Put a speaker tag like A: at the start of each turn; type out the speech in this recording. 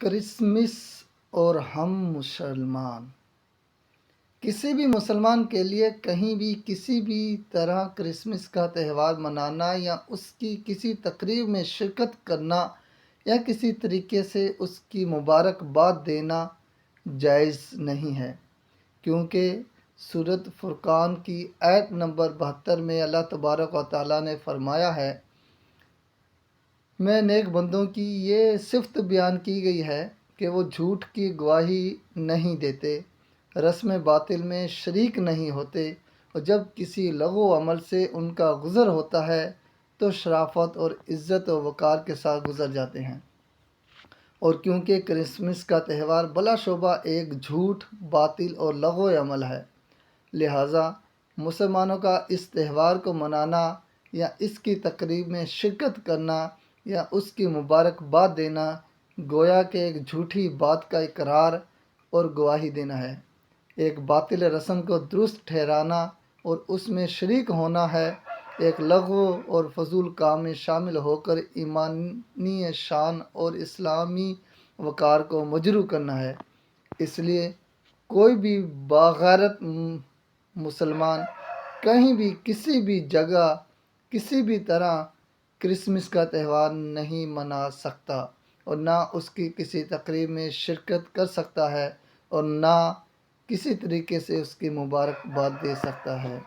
A: Christmas اور ہم مسلمان کسی بھی مسلمان کے لیے کہیں بھی کسی بھی طرح کرسمس کا تہوار منانا یا اس کی کسی تقریب میں شرکت کرنا یا کسی طریقے سے اس کی مبارکباد دینا جائز نہیں ہے، کیونکہ سورۃ فرقان کی آیت نمبر 72 میں اللہ تبارک و تعالیٰ نے فرمایا ہے، میں نیک بندوں کی یہ صفت بیان کی گئی ہے کہ وہ جھوٹ کی گواہی نہیں دیتے، رسم باطل میں شریک نہیں ہوتے، اور جب کسی لغو عمل سے ان کا گزر ہوتا ہے تو شرافت اور عزت و وقار کے ساتھ گزر جاتے ہیں۔ اور کیونکہ کرسمس کا تہوار بلا شبہ ایک جھوٹ، باطل اور لغو عمل ہے، لہٰذا مسلمانوں کا اس تہوار کو منانا یا اس کی تقریب میں شرکت کرنا یا اس کی مبارکباد دینا گویا کہ ایک جھوٹی بات کا اقرار اور گواہی دینا ہے، ایک باطل رسم کو درست ٹھہرانا اور اس میں شریک ہونا ہے، ایک لغو اور فضول کام میں شامل ہو کر ایمانی شان اور اسلامی وقار کو مجروح کرنا ہے۔ اس لیے کوئی بھی باغیرت مسلمان کہیں بھی کسی بھی جگہ کسی بھی طرح کرسمس کا تہوار نہیں منا سکتا، اور نہ اس کی کسی تقریب میں شرکت کر سکتا ہے، اور نہ کسی طریقے سے اس کی مبارکباد دے سکتا ہے۔